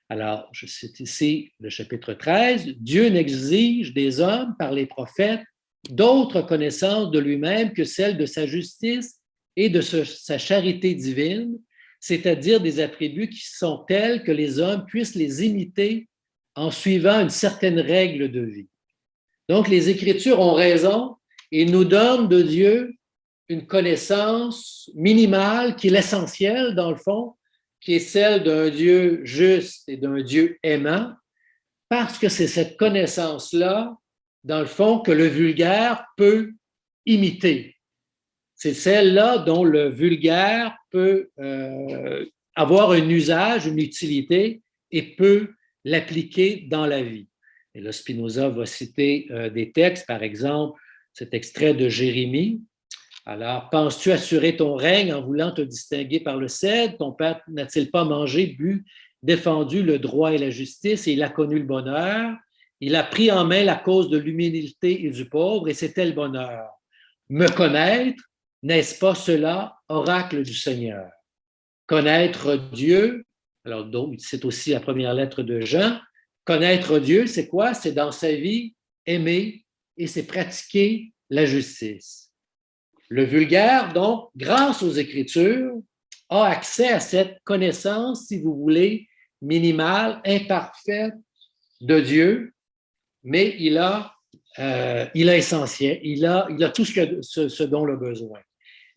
Alors, je cite ici le chapitre 13, « Dieu n'exige des hommes par les prophètes d'autres connaissances de lui-même que celles de sa justice et de sa charité divine, c'est-à-dire des attributs qui sont tels que les hommes puissent les imiter en suivant une certaine règle de vie. » Donc, les Écritures ont raison et nous donnent de Dieu une connaissance minimale qui est l'essentiel, dans le fond, qui est celle d'un Dieu juste et d'un Dieu aimant, parce que c'est cette connaissance-là, dans le fond, que le vulgaire peut imiter. C'est celle-là dont le vulgaire peut avoir un usage, une utilité et peut l'appliquer dans la vie. Et là, Spinoza va citer des textes, par exemple, cet extrait de Jérémie. Alors, penses-tu assurer ton règne en voulant te distinguer par le cèdre? Ton père n'a-t-il pas mangé, bu, défendu le droit et la justice et il a connu le bonheur? Il a pris en main la cause de l'humilité et du pauvre et c'était le bonheur. Me connaître, n'est-ce pas cela, oracle du Seigneur? Connaître Dieu, alors donc, c'est aussi la première lettre de Jean. Connaître Dieu, c'est quoi? C'est dans sa vie aimer et c'est pratiquer la justice. Le vulgaire, donc, grâce aux Écritures, a accès à cette connaissance, si vous voulez, minimale, imparfaite de Dieu, mais il a essentiel, il a tout ce dont il a besoin.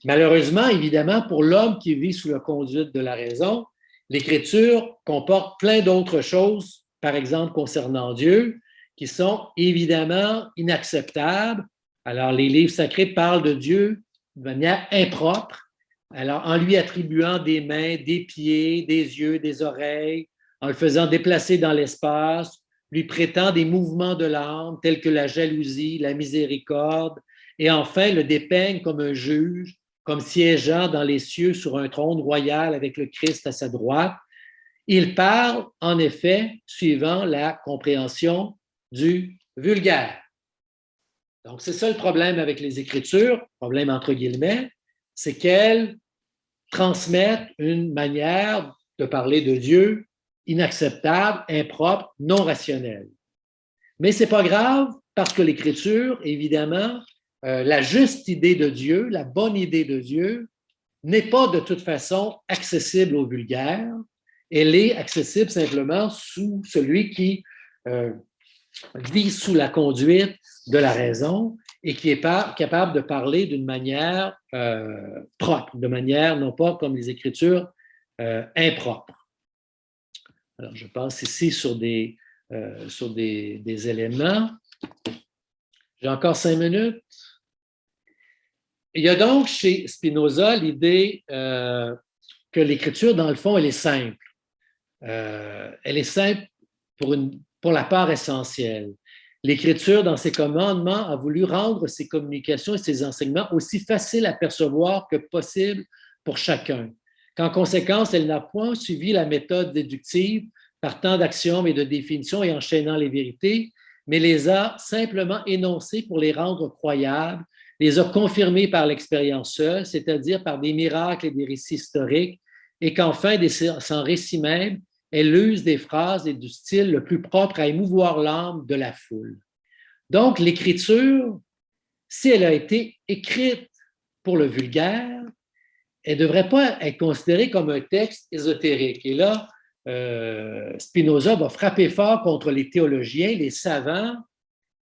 Malheureusement, évidemment, pour l'homme qui vit sous la conduite de la raison, l'Écriture comporte plein d'autres choses, par exemple concernant Dieu, qui sont évidemment inacceptables. Alors, les livres sacrés parlent de Dieu de manière impropre, alors en lui attribuant des mains, des pieds, des yeux, des oreilles, en le faisant déplacer dans l'espace, lui prêtant des mouvements de l'âme tels que la jalousie, la miséricorde, et enfin le dépeigne comme un juge, comme siégeant dans les cieux sur un trône royal avec le Christ à sa droite. Il parle, en effet, suivant la compréhension du vulgaire. Donc, c'est ça le problème avec les Écritures, problème entre guillemets, c'est qu'elles transmettent une manière de parler de Dieu inacceptable, impropre, non rationnelle. Mais ce n'est pas grave parce que l'Écriture, évidemment, la juste idée de Dieu, la bonne idée de Dieu, n'est pas de toute façon accessible au vulgaire. Elle est accessible simplement sous celui qui vit sous la conduite de la raison et qui est capable de parler d'une manière propre, de manière non pas comme les Écritures impropres. Alors, je passe ici sur des éléments. J'ai encore 5 minutes. Il y a donc chez Spinoza l'idée que l'Écriture, dans le fond, elle est simple. Elle est simple pour la part essentielle. L'Écriture, dans ses commandements, a voulu rendre ses communications et ses enseignements aussi faciles à percevoir que possible pour chacun. Qu'en conséquence, elle n'a point suivi la méthode déductive partant d'axiomes et de définitions et enchaînant les vérités, mais les a simplement énoncées pour les rendre croyables, les a confirmées par l'expérience seule, c'est-à-dire par des miracles et des récits historiques, et qu'enfin, sans récit même, elle use des phrases et du style le plus propre à émouvoir l'âme de la foule. Donc, l'Écriture, si elle a été écrite pour le vulgaire, elle ne devrait pas être considérée comme un texte ésotérique. Et là, Spinoza va frapper fort contre les théologiens, les savants,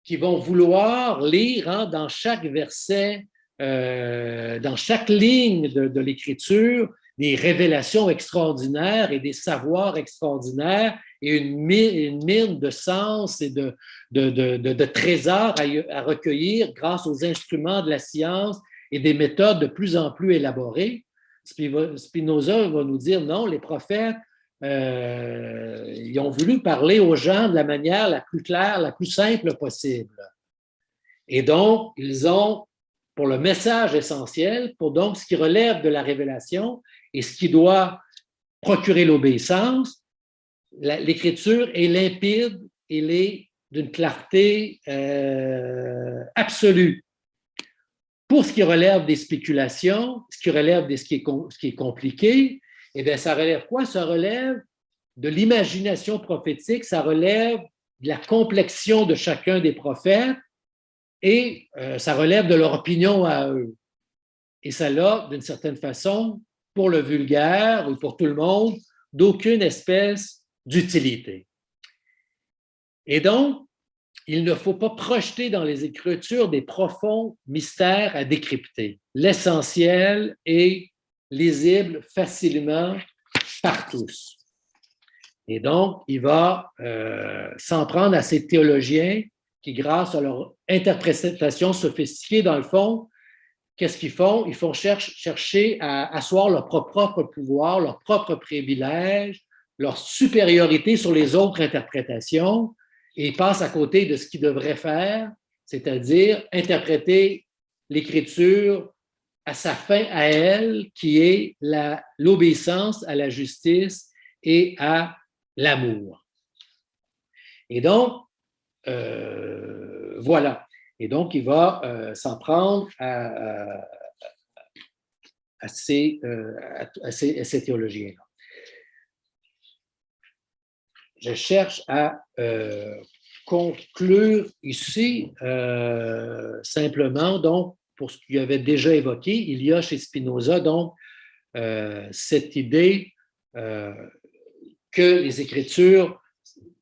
qui vont vouloir lire dans chaque verset, dans chaque ligne de l'Écriture, des révélations extraordinaires et des savoirs extraordinaires et une mine de sens et de trésors à recueillir grâce aux instruments de la science et des méthodes de plus en plus élaborées. Spinoza va nous dire non, les prophètes, ils ont voulu parler aux gens de la manière la plus claire, la plus simple possible. Et donc, ils ont, pour le message essentiel, pour donc ce qui relève de la révélation et ce qui doit procurer l'obéissance, l'Écriture est limpide, elle est d'une clarté absolue. Pour ce qui relève des spéculations, ce qui relève de ce qui est compliqué, eh bien, ça relève quoi? Ça relève de l'imagination prophétique, ça relève de la complexion de chacun des prophètes et ça relève de leur opinion à eux. Et ça n'a, d'une certaine façon, pour le vulgaire ou pour tout le monde, d'aucune espèce d'utilité. Et donc, il ne faut pas projeter dans les Écritures des profonds mystères à décrypter. L'essentiel est lisible facilement par tous. Et donc, il va s'en prendre à ces théologiens qui, grâce à leur interprétation sophistiquée, dans le fond, qu'est-ce qu'ils font? Ils font chercher à asseoir leur propre pouvoir, leur propre privilège, leur supériorité sur les autres interprétations, et ils passent à côté de ce qu'ils devraient faire, c'est-à-dire interpréter l'Écriture à sa fin à elle, qui est l'obéissance à la justice et à l'amour. Et donc, voilà. Et donc, il va s'en prendre à ces théologiens-là. Je cherche à conclure ici simplement, donc, pour ce qu'il avait déjà évoqué, il y a chez Spinoza, donc, cette idée que les Écritures,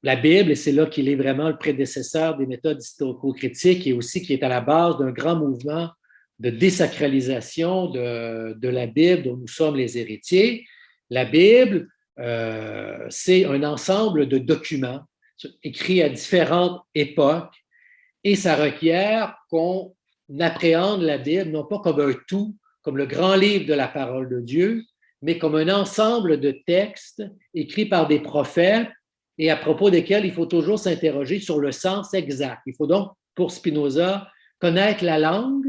la Bible, et c'est là qu'il est vraiment le prédécesseur des méthodes historico-critiques et aussi qui est à la base d'un grand mouvement de désacralisation de la Bible dont nous sommes les héritiers. La Bible, c'est un ensemble de documents écrits à différentes époques et ça requiert qu'on appréhende la Bible non pas comme un tout, comme le grand livre de la parole de Dieu, mais comme un ensemble de textes écrits par des prophètes et à propos desquels il faut toujours s'interroger sur le sens exact. Il faut donc, pour Spinoza, connaître la langue.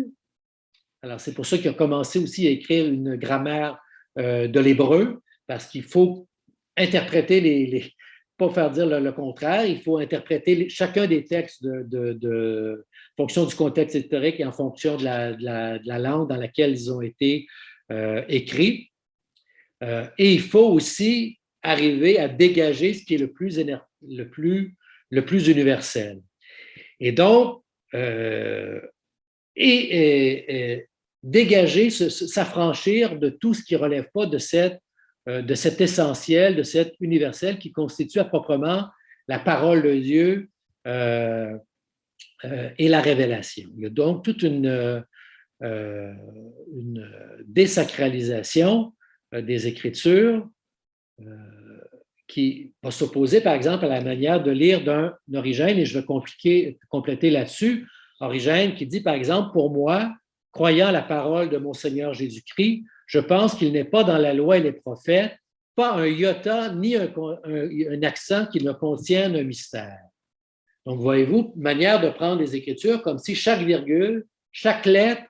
Alors, c'est pour ça qu'il a commencé aussi à écrire une grammaire de l'hébreu, parce qu'il faut interpréter pas faire dire le contraire, il faut interpréter chacun des textes en fonction du contexte historique et en fonction de la langue dans laquelle ils ont été écrits. Et il faut aussi arriver à dégager ce qui est le plus universel. Et donc, dégager, s'affranchir de tout ce qui ne relève pas de cet essentiel, de cet universel qui constitue à proprement la parole de Dieu et la révélation. Il y a donc toute une désacralisation des Écritures qui va s'opposer, par exemple, à la manière de lire d'un Origène, et je vais compléter là-dessus. Origène qui dit, par exemple, pour moi, croyant la parole de mon Seigneur Jésus-Christ, je pense qu'il n'est pas dans la loi et les prophètes, pas un iota ni un accent qui ne contienne un mystère. Donc, voyez-vous, manière de prendre les Écritures comme si chaque virgule, chaque lettre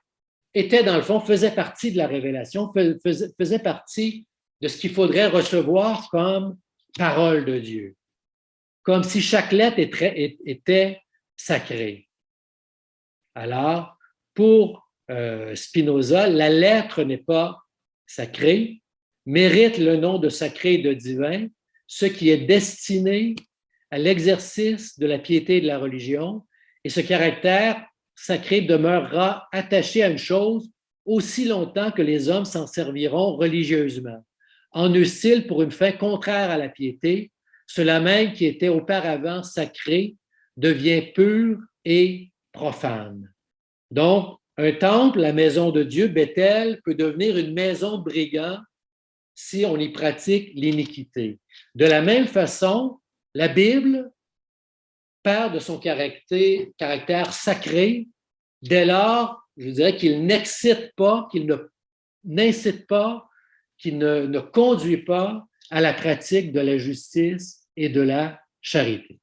était, dans le fond, faisait partie de la révélation, faisait partie de ce qu'il faudrait recevoir comme parole de Dieu. Comme si chaque lettre était sacrée. Alors, pour Spinoza, la lettre n'est pas sacrée, mérite le nom de sacré et de divin, ce qui est destiné à l'exercice de la piété et de la religion, et ce caractère sacré demeurera attaché à une chose aussi longtemps que les hommes s'en serviront religieusement. En eussent-ils pour une fin contraire à la piété, cela même qui était auparavant sacré devient pur et profane. Donc, un temple, la maison de Dieu, Bethel, peut devenir une maison de brigands si on y pratique l'iniquité. De la même façon, la Bible perd de son caractère sacré dès lors, je dirais qu'il n'incite pas, qu'il ne conduit pas à la pratique de la justice et de la charité.